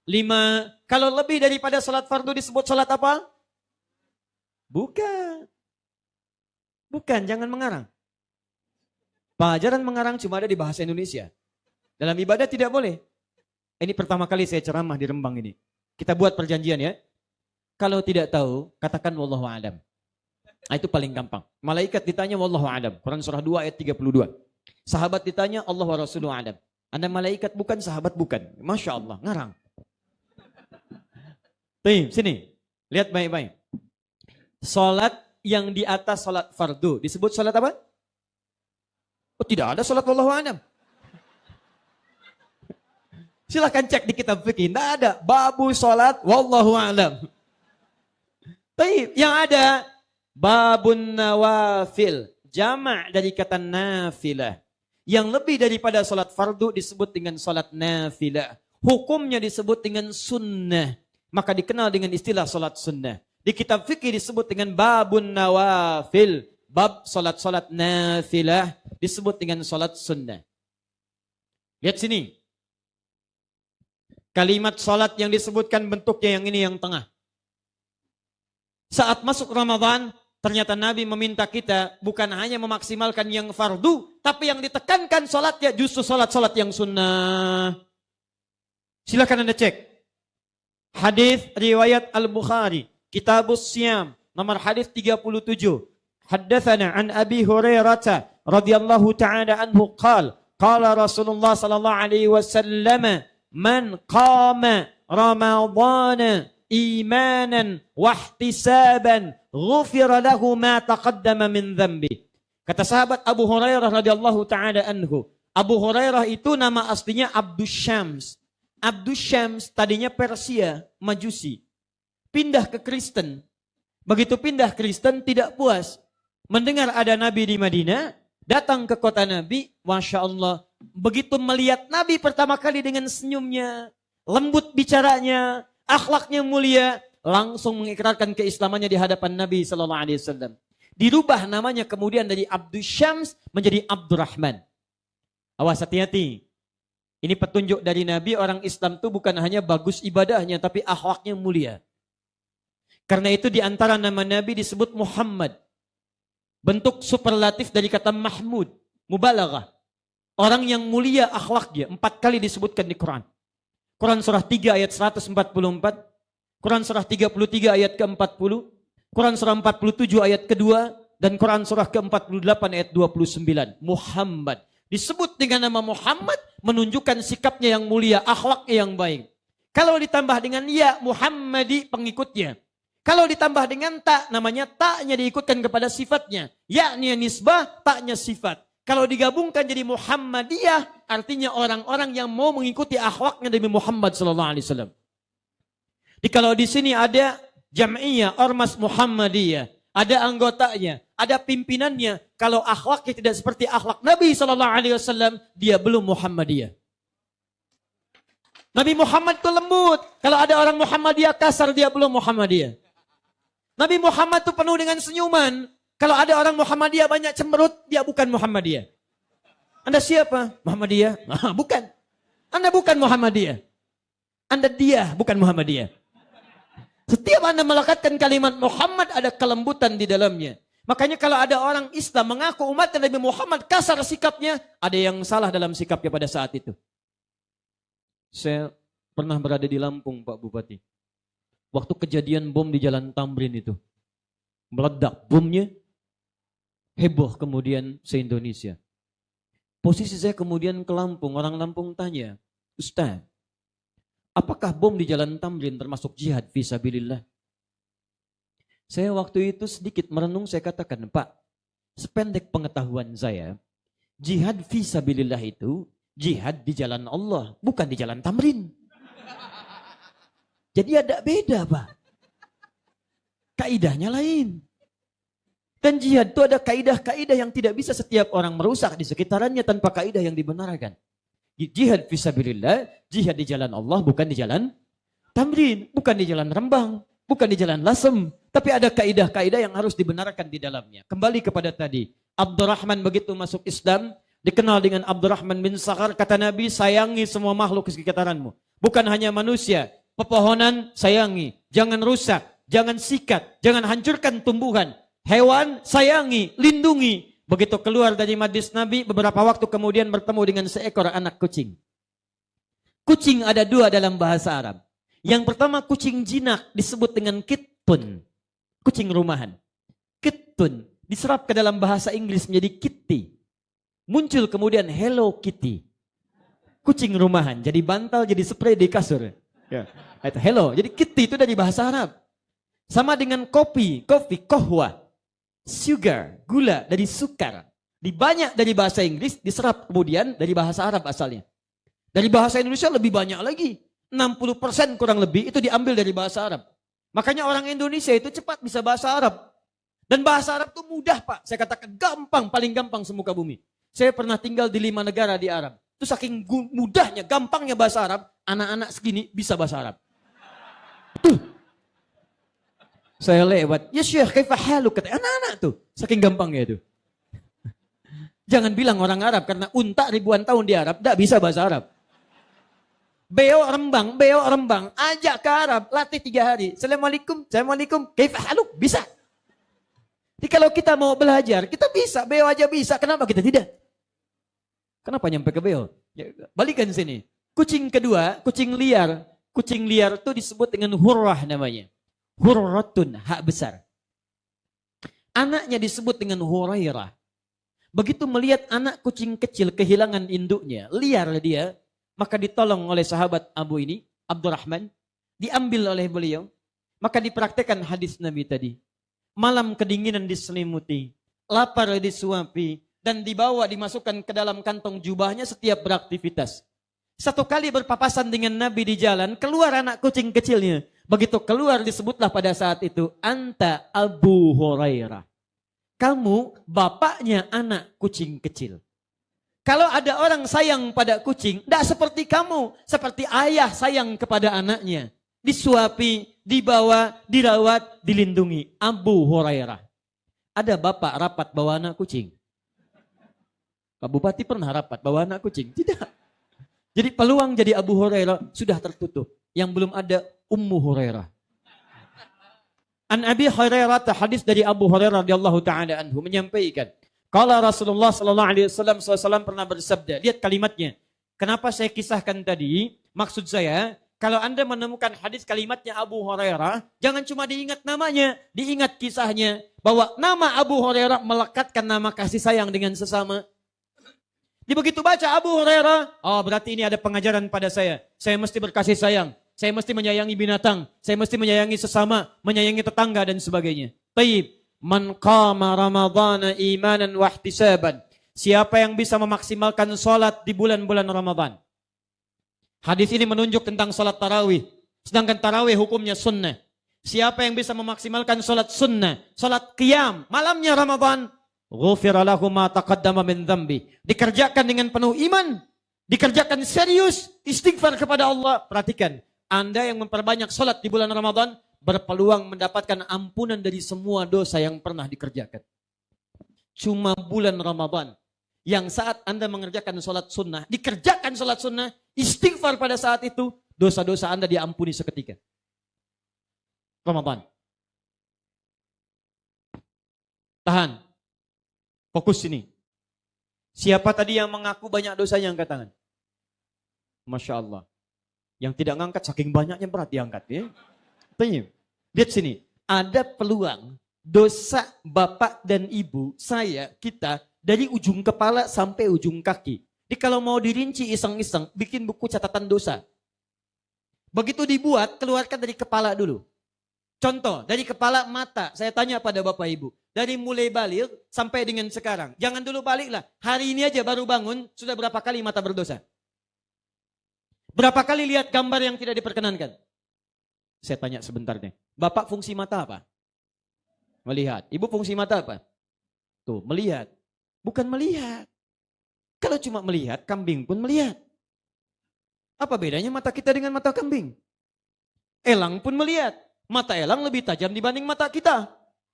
5. Kalau lebih daripada sholat fardu disebut sholat apa? Bukan. Bukan, jangan mengarang. Pelajaran mengarang cuma ada di bahasa Indonesia. Dalam ibadah tidak boleh. Ini pertama kali saya ceramah di Rembang ini. Kita buat perjanjian ya. Kalau tidak tahu, katakan wallahu a'lam. Nah, itu paling gampang. Malaikat ditanya wallahu a'lam. Quran surah 2 ayat 32. Sahabat ditanya Allah wa rasuluhu a'lam. Anda malaikat bukan, sahabat bukan. Masya Allah, ngarang. Tuh, sini. Lihat baik-baik. Salat yang di atas salat fardu disebut salat apa? Oh, tidak ada salat wallahu a'lam. Silahkan cek di kitab fikih, tidak ada babu salat wallahu a'lam. Tapi yang ada babun nawafil, jama' dari kata nafilah. Yang lebih daripada salat fardu disebut dengan salat nafilah. Hukumnya disebut dengan sunnah. Maka dikenal dengan istilah salat sunnah. Di kitab fikih disebut dengan babun nawafil. Bab salat-salat nafilah disebut dengan salat sunnah. Lihat sini. Kalimat salat yang disebutkan bentuknya yang ini yang tengah. Saat masuk Ramadan, ternyata Nabi meminta kita bukan hanya memaksimalkan yang fardu, tapi yang ditekankan salatnya justru salat-salat yang sunnah. Silakan Anda cek. Hadis riwayat Al-Bukhari, Kitabus Siyam, nomor hadis 37. Haddatsana an Abi Hurairah radhiyallahu ta'ala anhu qala Rasulullah sallallahu alaihi wasallam man qama Ramadana imanan wahtisaban ghufira lahu ma taqaddama min dhanbi. Kata sahabat Abu Hurairah radhiyallahu taala anhu, Abu Hurairah itu nama aslinya Abdus Syams. Abdus Syams tadinya Persia, Majusi. Pindah ke Kristen. Begitu pindah Kristen tidak puas. Mendengar ada Nabi di Madinah, datang ke kota Nabi, Masya Allah. Begitu melihat Nabi pertama kali dengan senyumnya, lembut bicaranya, akhlaknya mulia, langsung mengikrarkan keislamannya di hadapan Nabi Sallallahu Alaihi Wasallam. Dirubah namanya kemudian dari Abdus Syams menjadi Abdurrahman. Awas hati-hati. Ini petunjuk dari Nabi, orang Islam itu bukan hanya bagus ibadahnya, tapi akhlaknya mulia. Karena itu di antara nama Nabi disebut Muhammad. Bentuk superlatif dari kata Mahmud, mubalaghah. Orang yang mulia akhlaknya, 4 kali disebutkan di Quran. Quran surah 3 ayat 144, Quran surah 33 ayat ke-40, Quran surah 47 ayat kedua, dan Quran surah ke-48 ayat 29. Muhammad. Disebut dengan nama Muhammad menunjukkan sikapnya yang mulia, akhlaknya yang baik. Kalau ditambah dengan ya, Muhammadi pengikutnya. Kalau ditambah dengan tak, namanya taknya diikutkan kepada sifatnya. Ya-nya nisbah, taknya sifat. Kalau digabungkan jadi Muhammadiyah, artinya orang-orang yang mau mengikuti akhlaknya Nabi Muhammad SAW. Kalau di sini ada jam'iyah, ormas Muhammadiyah, ada anggotanya, ada pimpinannya. Kalau akhlaknya tidak seperti akhlak Nabi SAW, dia belum Muhammadiyah. Nabi Muhammad itu lembut. Kalau ada orang Muhammadiyah kasar, dia belum Muhammadiyah. Nabi Muhammad itu penuh dengan senyuman. Kalau ada orang Muhammadiyah banyak cemberut, dia bukan Muhammadiyah. Anda siapa? Muhammadiyah? Bukan. Anda bukan Muhammadiyah. Anda dia, bukan Muhammadiyah. Setiap Anda melekatkan kalimat Muhammad ada kelembutan di dalamnya. Makanya kalau ada orang Islam mengaku umat Nabi Muhammad kasar sikapnya, ada yang salah dalam sikapnya pada saat itu. Saya pernah berada di Lampung, Pak Bupati. Waktu kejadian bom di Jalan Tamrin itu. Meledak bomnya, heboh kemudian se-Indonesia. Posisi saya kemudian ke Lampung, orang Lampung tanya, Ustaz, apakah bom di Jalan Tamrin termasuk jihad fisabilillah? Saya waktu itu sedikit merenung, saya katakan, Pak, sependek pengetahuan saya, jihad fisabilillah itu jihad di jalan Allah, bukan di Jalan Tamrin. Jadi ada beda, Pak. Kaidahnya lain. Dan jihad itu ada kaidah-kaidah yang tidak bisa setiap orang merusak di sekitarannya tanpa kaidah yang dibenarkan. Jihad fisabilillah, jihad di jalan Allah, bukan di Jalan Tamrin, bukan di Jalan Rembang, bukan di Jalan Lasem. Tapi ada kaidah-kaidah yang harus dibenarkan di dalamnya. Kembali kepada tadi, Abdurrahman begitu masuk Islam, dikenal dengan Abdurrahman bin Sakhar, kata Nabi, sayangi semua makhluk di sekitaranmu. Bukan hanya manusia, pepohonan sayangi, jangan rusak, jangan sikat, jangan hancurkan tumbuhan. Hewan sayangi, lindungi. Begitu keluar dari majlis Nabi, beberapa waktu kemudian bertemu dengan seekor anak kucing. Kucing ada dua dalam bahasa Arab. Yang pertama kucing jinak disebut dengan kittun. Kucing rumahan. Kittun diserap ke dalam bahasa Inggris menjadi kitty. Muncul kemudian Hello Kitty. Kucing rumahan jadi bantal, jadi spray di kasur. Ya. Itu hello. Jadi kitty itu dari bahasa Arab. Sama dengan kopi, kohwa. Sugar, gula dari sukar. Dibanyak dari bahasa Inggris, diserap kemudian dari bahasa Arab asalnya. Dari bahasa Indonesia lebih banyak lagi. 60% kurang lebih itu diambil dari bahasa Arab. Makanya orang Indonesia itu cepat bisa bahasa Arab. Dan bahasa Arab itu mudah, Pak. Saya katakan gampang, paling gampang semuka bumi. Saya pernah tinggal di 5 negara di Arab. Itu saking mudahnya, gampangnya bahasa Arab, anak-anak segini bisa bahasa Arab. Tuh. Saya lewat, ya Syekh, kaifa haluk? Kata anak-anak tuh, saking gampangnya itu. Jangan bilang orang Arab, karena unta ribuan tahun di Arab, tidak bisa bahasa Arab. Beo rembang, ajak ke Arab, latih 3 hari. Assalamualaikum, kaifa haluk? Bisa. Jadi kalau kita mau belajar, kita bisa, beo aja bisa, kenapa kita tidak? Kenapa nyampe ke beo? Ya, balikan sini. Kucing kedua, kucing liar. Kucing liar itu disebut dengan hurrah namanya. Hurratun, hak besar. Anaknya disebut dengan Hurairah. Begitu melihat anak kucing kecil kehilangan induknya, liar dia, maka ditolong oleh sahabat Abu ini, Abdurrahman, diambil oleh beliau, maka dipraktekkan hadis Nabi tadi. Malam kedinginan diselimuti, lapar disuapi, dan dibawa dimasukkan ke dalam kantong jubahnya setiap beraktivitas. Satu kali berpapasan dengan Nabi di jalan, keluar anak kucing kecilnya. Begitu keluar disebutlah pada saat itu, Anta Abu Hurairah. Kamu bapaknya anak kucing kecil. Kalau ada orang sayang pada kucing, tidak seperti kamu. Seperti ayah sayang kepada anaknya. Disuapi, dibawa, dirawat, dilindungi. Abu Hurairah. Ada bapak rapat bawa anak kucing? Pak Bupati pernah rapat bawa anak kucing? Tidak. Jadi peluang jadi Abu Hurairah sudah tertutup. Yang belum ada Ummu Hurairah. An Abi Hurairah, hadis dari Abu Hurairah radhiyallahu taala anhu menyampaikan, kalau Rasulullah SAW pernah bersabda, lihat kalimatnya. Kenapa saya kisahkan tadi? Maksud saya, kalau Anda menemukan hadis kalimatnya Abu Hurairah, jangan cuma diingat namanya, diingat kisahnya. Bahwa nama Abu Hurairah melekatkan nama kasih sayang dengan sesama. Begitu baca Abu Hurairah, oh berarti ini ada pengajaran pada saya. Saya mesti berkasih sayang. Saya mesti menyayangi binatang. Saya mesti menyayangi sesama, menyayangi tetangga dan sebagainya. Taib. Man qama Ramadhana imanan wa ihtisaban. Siapa yang bisa memaksimalkan salat di bulan-bulan Ramadan. Hadis ini menunjuk tentang salat tarawih. Sedangkan tarawih hukumnya sunnah. Siapa yang bisa memaksimalkan salat sunnah, salat qiyam, malamnya Ramadan, ghufira lahu ma taqaddama min dzambi. Dikerjakan dengan penuh iman, dikerjakan serius, istighfar kepada Allah. Perhatikan, Anda yang memperbanyak salat di bulan Ramadan berpeluang mendapatkan ampunan dari semua dosa yang pernah dikerjakan. Cuma bulan Ramadan yang saat Anda mengerjakan salat sunnah, dikerjakan salat sunnah, istighfar pada saat itu, dosa-dosa Anda diampuni seketika. Ramadan. Tahan. Fokus sini. Siapa tadi yang mengaku banyak dosanya, angkat tangan? Masya Allah. Yang tidak ngangkat saking banyaknya berat diangkat ya. Tanya. Lihat sini. Ada peluang dosa bapak dan ibu, saya, kita, dari ujung kepala sampai ujung kaki. Jadi kalau mau dirinci iseng-iseng, bikin buku catatan dosa. Begitu dibuat, keluarkan dari kepala dulu. Contoh, dari kepala mata, saya tanya pada bapak ibu. Dari mulai balik sampai dengan sekarang. Jangan dulu baliklah. Hari ini aja baru bangun, sudah berapa kali mata berdosa? Berapa kali lihat gambar yang tidak diperkenankan? Saya tanya sebentar deh. Bapak fungsi mata apa? Melihat. Ibu fungsi mata apa? Tuh, melihat. Bukan melihat. Kalau cuma melihat, kambing pun melihat. Apa bedanya mata kita dengan mata kambing? Elang pun melihat. Mata elang lebih tajam dibanding mata kita.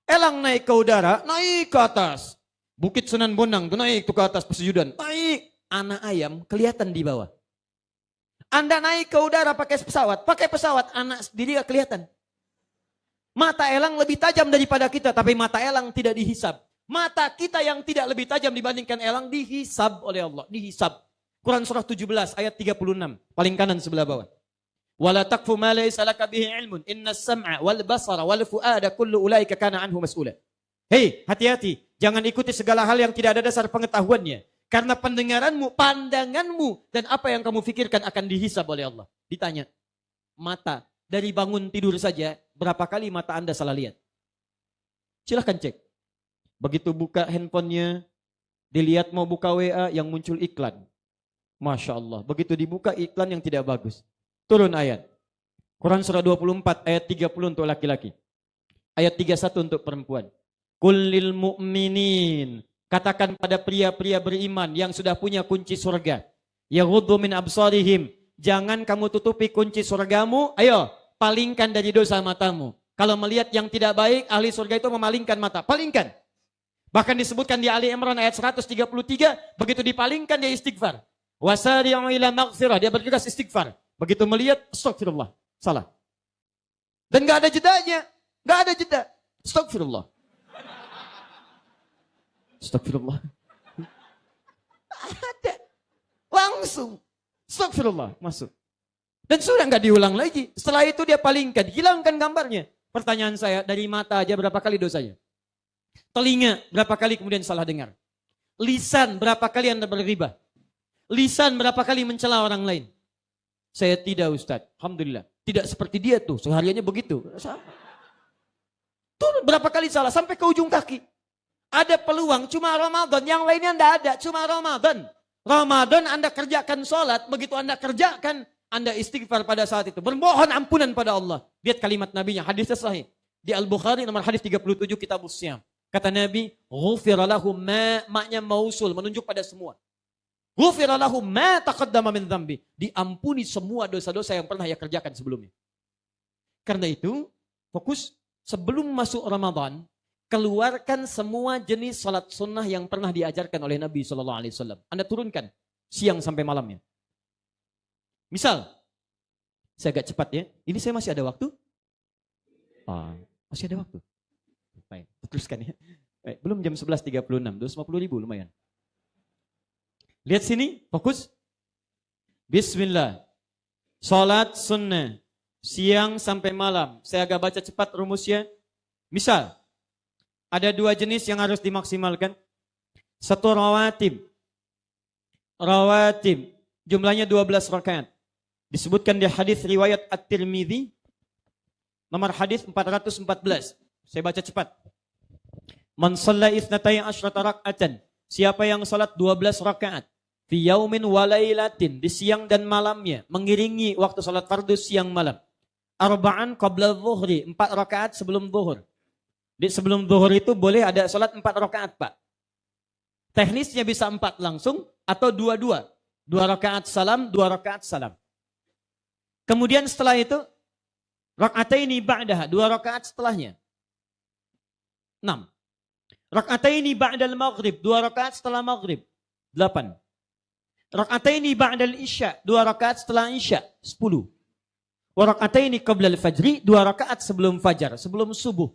Elang naik ke udara, naik ke atas. Bukit Sunan Bonang tuh naik tuh ke atas pesujudan. Naik. Anak ayam kelihatan di bawah. Anda naik ke udara pakai pesawat, anak sendiri gak kelihatan. Mata elang lebih tajam daripada kita, tapi mata elang tidak dihisab. Mata kita yang tidak lebih tajam dibandingkan elang dihisab oleh Allah, dihisab. Quran surah 17 ayat 36, paling kanan sebelah bawah. Wala taqfu ma laysa laka bihi ilmun, innas sam'a wal basara wal fuada kullu ulaika kana anhu mas'ula. Hei, hati-hati, jangan ikuti segala hal yang tidak ada dasar pengetahuannya. Karena pendengaranmu, pandanganmu, dan apa yang kamu pikirkan akan dihisab oleh Allah. Ditanya, mata, dari bangun tidur saja, berapa kali mata Anda salah lihat? Silahkan cek. Begitu buka handphonenya, dilihat mau buka WA yang muncul iklan. Masya Allah, begitu dibuka iklan yang tidak bagus. Turun ayat. Quran surah 24 ayat 30 untuk laki-laki. Ayat 31 untuk perempuan. Kullil mu'minin. Katakan pada pria-pria beriman yang sudah punya kunci surga. Yaghuddu min absarihim. Jangan kamu tutupi kunci surgamu. Ayo, palingkan dari dosa matamu. Kalau melihat yang tidak baik, ahli surga itu memalingkan mata. Palingkan. Bahkan disebutkan di Ali Imran ayat 133, begitu dipalingkan dia istighfar. Wasari'u ila maghfirah, dia bergegas istighfar. Begitu melihat, astagfirullah, salah. Dan gak ada jedanya, gak ada jeda. Astagfirullah. Astagfirullah. Ada. Langsung. Astagfirullah. Masuk. Dan sudah nggak diulang lagi. Setelah itu dia palingkan. Hilangkan gambarnya. Pertanyaan saya, dari mata aja berapa kali dosanya? Telinga berapa kali kemudian salah dengar? Lisan berapa kali Anda bergibah? Lisan berapa kali mencela orang lain? Saya tidak, Ustadz. Alhamdulillah. Tidak seperti dia tuh. Sehariannya begitu. Tuh berapa kali salah. Sampai ke ujung kaki. Ada peluang cuma Ramadan, yang lainnya enggak ada, cuma Ramadan. Ramadan Anda kerjakan sholat, begitu Anda kerjakan, Anda istighfar pada saat itu. Bermohon ampunan pada Allah. Lihat kalimat Nabinya, hadisnya sahih. Di Al-Bukhari nomor hadis 37 kitab Usyam. Kata Nabi, ghufira lahu ma-nya mausul, menunjuk pada semua. Ghufira lahu ma taqaddama min dzambi. Diampuni semua dosa-dosa yang pernah ia kerjakan sebelumnya. Karena itu, fokus sebelum masuk Ramadan, keluarkan semua jenis salat sunnah yang pernah diajarkan oleh Nabi SAW. Anda turunkan siang sampai malamnya. Misal, saya agak cepat ya. Ini saya masih ada waktu? Masih ada waktu. Baik, teruskan ya. Baik, belum jam 11.36, 250.000 lumayan. Lihat sini, fokus. Bismillah. Salat sunnah, siang sampai malam. Saya agak baca cepat rumusnya. Misal, ada dua jenis yang harus dimaksimalkan. Satu rawatib. Rawatib. Jumlahnya 12 rakaat. Disebutkan di hadis riwayat At-Tirmidzi. Nomor hadis 414. Saya baca cepat. Man shalla itsnatai asyrata rak'atan. Siapa yang salat 12 rakaat. Fi yaumin wa lailatin. Di siang dan malamnya. Mengiringi waktu salat fardu siang malam. Arba'an qabla dhuhri. 4 rakaat sebelum zuhur. Di sebelum zuhur itu boleh ada salat 4 rakaat, Pak. Teknisnya bisa 4 langsung atau 2-2. 2 rakaat salam, 2 rakaat salam. Kemudian setelah itu, rak'ataini ba'daha, 2 rakaat setelahnya. 6. Rak'ataini ba'dal maghrib, 2 rakaat setelah maghrib. 8. Rak'ataini ba'dal isya, 2 rakaat setelah isya. 10. wa raka'ataini qabla al-fajri, 2 rakaat sebelum fajar, sebelum subuh.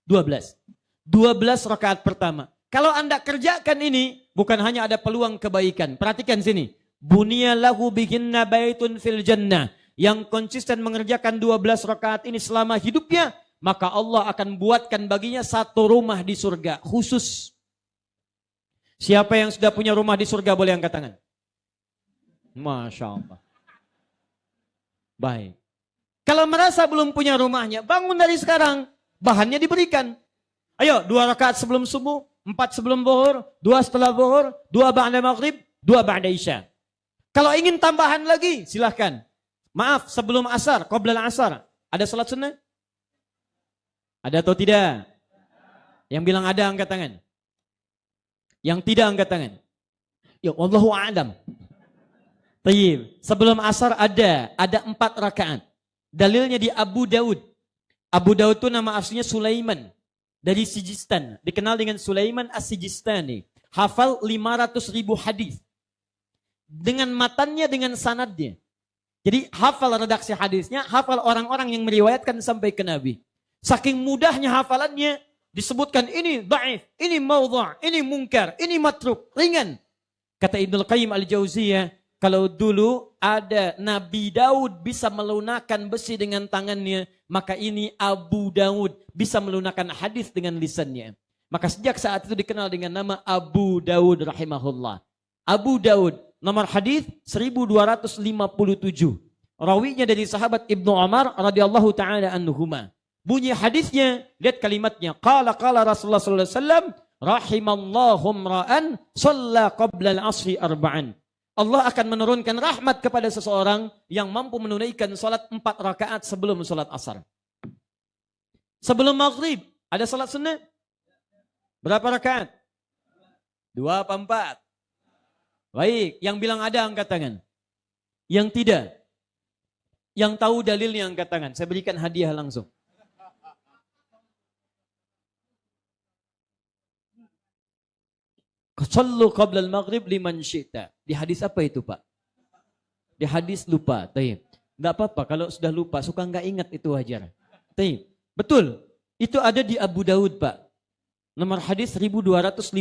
12. 12 rakaat pertama. Kalau Anda kerjakan ini, bukan hanya ada peluang kebaikan. Perhatikan sini. Bunya lahu bihinna baitun fil jannah. Yang konsisten mengerjakan 12 rakaat ini selama hidupnya, maka Allah akan buatkan baginya satu rumah di surga khusus. Siapa yang sudah punya rumah di surga boleh angkat tangan. Masya Allah. Baik. Kalau merasa belum punya rumahnya, bangun dari sekarang. Bahannya diberikan. Ayo, 2 rakaat sebelum subuh, 4 sebelum zuhur, 2 setelah zuhur, 2 ba'da maghrib, 2 ba'da isya. Kalau ingin tambahan lagi, silahkan. Maaf, sebelum asar, qoblal asar. Ada salat sunnah? Ada atau tidak? Yang bilang ada, angkat tangan. Yang tidak, angkat tangan. Ya, wallahu a'lam. Tayyib. Sebelum asar ada 4 rakaat. Dalilnya di Abu Daud. Abu Daud itu nama aslinya Sulaiman. Dari Sijistan. Dikenal dengan Sulaiman As-Sijistani. Hafal 500.000 hadis. Dengan matannya, dengan sanadnya. Jadi hafal redaksi hadisnya, hafal orang-orang yang meriwayatkan sampai ke Nabi. Saking mudahnya hafalannya, disebutkan ini dhaif, ini maudhu', ini munkar, ini matruk, ringan. Kata Ibnu Qayyim Al-Jauziyah, kalau dulu ada Nabi Daud bisa melunakkan besi dengan tangannya, maka ini Abu Daud bisa melunakkan hadis dengan lisannya. Maka sejak saat itu dikenal dengan nama Abu Daud rahimahullah. Abu Daud, nomor hadis 1257. Rawinya dari sahabat Ibnu Umar radhiyallahu taala anhuma. Bunyi hadisnya, lihat kalimatnya. Qala Rasulullah sallallahu alaihi wasallam, rahimallahu imra'an shalla qabla al-'ashri arba'an. Allah akan menurunkan rahmat kepada seseorang yang mampu menunaikan salat 4 rakaat sebelum salat asar. Sebelum maghrib, ada salat sunnah? Berapa rakaat? 2 apa 4? Baik, yang bilang ada angkat tangan. Yang tidak, yang tahu dalilnya angkat tangan. Saya berikan hadiah langsung. Sallu qabla al-maghrib liman syi'ta. Di hadis apa itu, Pak? Di hadis lupa. Taib. Enggak apa-apa kalau sudah lupa, suka enggak ingat itu wajar. Taib. Betul. Itu ada di Abu Daud, Pak. Nomor hadis 1258.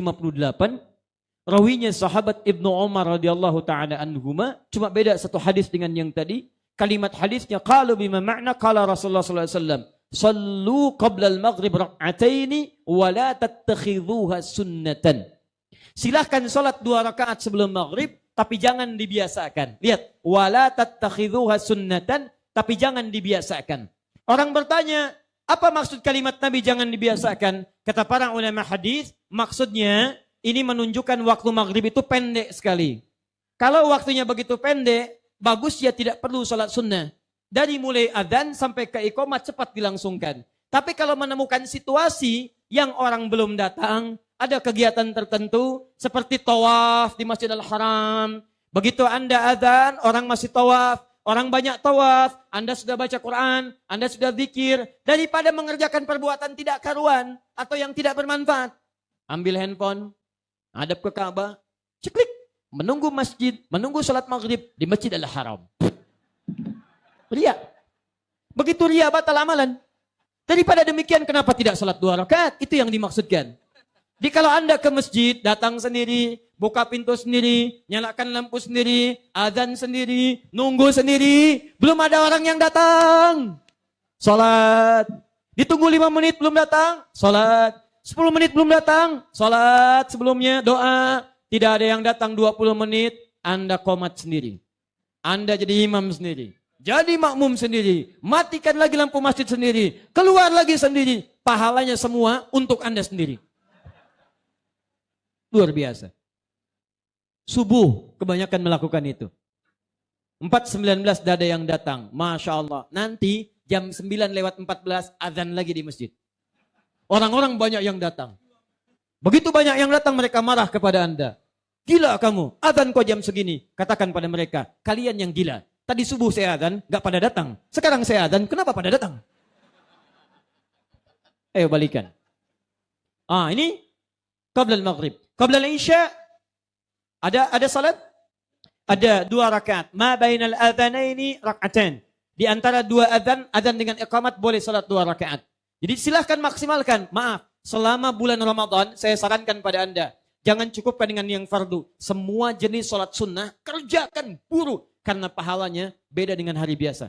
Rawinya sahabat Ibnu Umar radhiyallahu taala anhuma, cuma beda satu hadis dengan yang tadi. Kalimat hadisnya qalu bima ma'na qala Rasulullah sallallahu alaihi wasallam, "Sallu qabla al-maghrib rak'ataini wa la tattakhidhuha sunnatan." Silahkan sholat 2 rakaat sebelum maghrib, tapi jangan dibiasakan. Lihat, wala tattakhidhuha sunnatan, tapi jangan dibiasakan. Orang bertanya, apa maksud kalimat Nabi jangan dibiasakan? Kata para ulama hadis, maksudnya ini menunjukkan waktu maghrib itu pendek sekali. Kalau waktunya begitu pendek, bagus ya tidak perlu sholat sunnah. Dari mulai adzan sampai ke iqamat cepat dilangsungkan. Tapi kalau menemukan situasi yang orang belum datang, ada kegiatan tertentu seperti tawaf di Masjidil Haram. Begitu Anda azan, orang masih tawaf, orang banyak tawaf, Anda sudah baca Quran, Anda sudah zikir. Daripada mengerjakan perbuatan tidak karuan atau yang tidak bermanfaat, ambil handphone, hadap ke Ka'bah, ceklik, menunggu masjid, menunggu salat maghrib di Masjidil Haram. Ria. Begitu ria batal amalan. Daripada demikian kenapa tidak salat 2 rakaat? Itu yang dimaksudkan. Jadi kalau Anda ke masjid, datang sendiri, buka pintu sendiri, nyalakan lampu sendiri, azan sendiri, nunggu sendiri, belum ada orang yang datang. Salat. Ditunggu 5 menit belum datang, salat. 10 menit belum datang, salat sebelumnya, doa. Tidak ada yang datang 20 menit, Anda qomat sendiri. Anda jadi imam sendiri. Jadi makmum sendiri. Matikan lagi lampu masjid sendiri. Keluar lagi sendiri. Pahalanya semua untuk Anda sendiri. Luar biasa. Subuh kebanyakan melakukan itu. 4.19 tidak ada yang datang. Masya Allah. Nanti jam 9:14 azan lagi di masjid. Orang-orang banyak yang datang. Begitu banyak yang datang mereka marah kepada Anda. Gila kamu, azan kok jam segini. Katakan pada mereka, kalian yang gila. Tadi subuh saya azan, gak pada datang. Sekarang saya azan, kenapa pada datang? Ayo balikan. Ini qabla al-maghrib. Qabla al-isya ada salat? Ada 2 rakaat. Ma bainal adzanaini rak'atan. Di antara dua adzan, adzan dengan iqamat boleh salat 2 rakaat. Jadi silahkan maksimalkan. Maaf, selama bulan Ramadan saya sarankan pada Anda, jangan cukupkan dengan yang fardu. Semua jenis salat sunnah kerjakan, buru, karena pahalanya beda dengan hari biasa.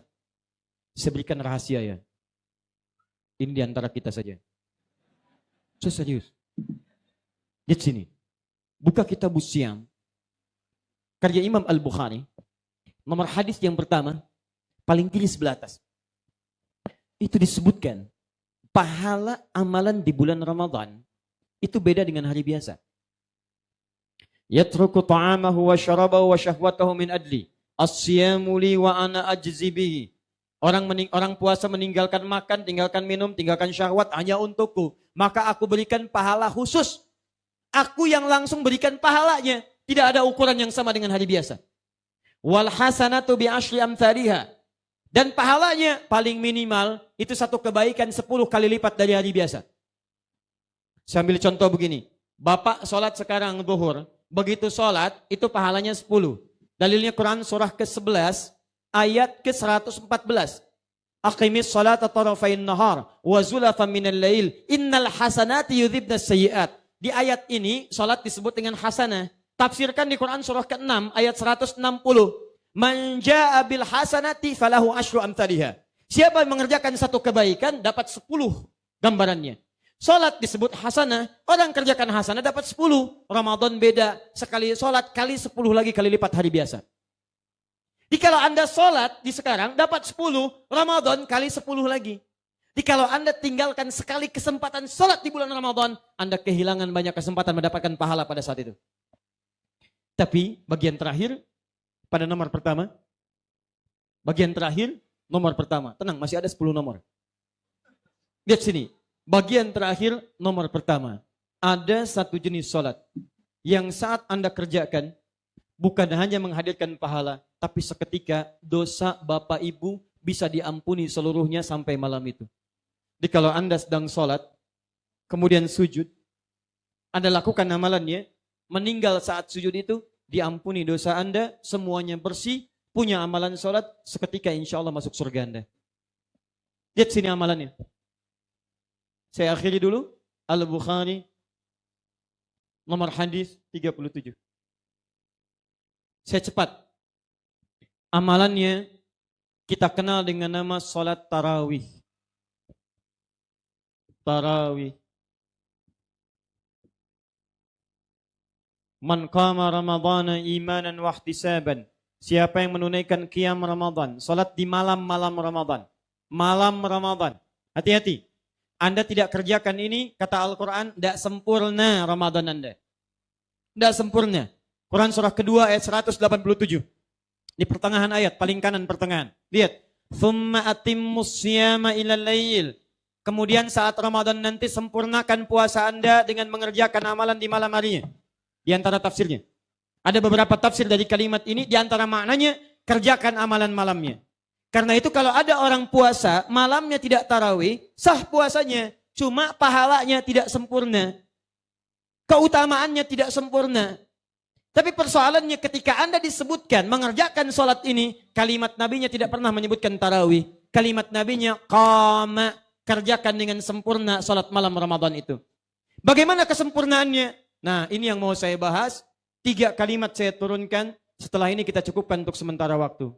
Saya berikan rahasia ya. Ini di antara kita saja. Saya serius. Lihat sini. Buka kitab Siam. Karya Imam Al-Bukhari. Nomor hadis yang pertama. Paling kiri sebelah atas. Itu disebutkan. Pahala amalan di bulan Ramadan. Itu beda dengan hari biasa. Yatruku ta'amahu wa syarabahu wa syahwatahu min adli. As-siyamu li wa ana ajzi bihi. Orang puasa meninggalkan makan, tinggalkan minum, tinggalkan syahwat hanya untukku. Maka aku berikan pahala khusus. Aku yang langsung berikan pahalanya. Tidak ada ukuran yang sama dengan hari biasa. Wal hasanatu bi asyri amthaliha. Dan pahalanya paling minimal itu satu kebaikan 10 kali lipat dari hari biasa. Saya ambil contoh begini. Bapak sholat sekarang zuhur. Begitu sholat itu pahalanya 10. Dalilnya Quran surah ke-11 ayat ke-114. Aqimis salata tarafain nahar wa zulafan minal lail innal hasanati yudhibnas sayyi'at. Di ayat ini salat disebut dengan hasanah. Tafsirkan di Quran surah ke-6 ayat 160. Man jaa'a bil hasanati falahu asyru amthaliha. Siapa yang mengerjakan satu kebaikan dapat 10 gambarannya. Salat disebut hasanah, orang kerjakan hasanah dapat 10. Ramadan beda, sekali salat kali 10 lagi kali lipat hari biasa. Jikalau Anda sholat di sekarang dapat 10, Ramadan kali 10 lagi. Jikalau Anda tinggalkan sekali kesempatan sholat di bulan Ramadan, Anda kehilangan banyak kesempatan mendapatkan pahala pada saat itu. Tapi bagian terakhir, pada nomor pertama, bagian terakhir, nomor pertama. Tenang, masih ada 10 nomor. Lihat sini, bagian terakhir, nomor pertama. Ada satu jenis sholat yang saat Anda kerjakan, bukan hanya menghadirkan pahala, tapi seketika dosa Bapak Ibu bisa diampuni seluruhnya sampai malam itu. Jadi kalau Anda sedang sholat, kemudian sujud, Anda lakukan amalannya, meninggal saat sujud itu, diampuni dosa Anda, semuanya bersih, punya amalan sholat, seketika insya Allah masuk surga Anda. Lihat sini amalannya. Saya akhiri dulu, Al-Bukhari, nomor hadis 37. Saya cepat. Amalannya kita kenal dengan nama salat tarawih. Tarawih. Man qama ramadhana imanan wa ihtisaban. Siapa yang menunaikan qiyam Ramadan, salat di malam-malam Ramadan. Malam Ramadan. Hati-hati. Anda tidak kerjakan ini, kata Al-Quran, tidak sempurna Ramadan Anda. Tidak sempurna. Quran surah kedua ayat 187. Di pertengahan ayat, paling kanan pertengahan. Lihat. Thumma atimmus siyama ilal lail. Kemudian saat Ramadan nanti sempurnakan puasa Anda dengan mengerjakan amalan di malam harinya. Di antara tafsirnya. Ada beberapa tafsir dari kalimat ini, di antara maknanya, kerjakan amalan malamnya. Karena itu kalau ada orang puasa, malamnya tidak tarawih, sah puasanya. Cuma pahalanya tidak sempurna. Keutamaannya tidak sempurna. Tapi persoalannya ketika Anda disebutkan mengerjakan sholat ini, kalimat nabinya tidak pernah menyebutkan tarawih. Kalimat nabinya qama, kerjakan dengan sempurna sholat malam Ramadan itu. Bagaimana kesempurnaannya? Nah, ini yang mau saya bahas. 3 kalimat saya turunkan. Setelah ini kita cukupkan untuk sementara waktu.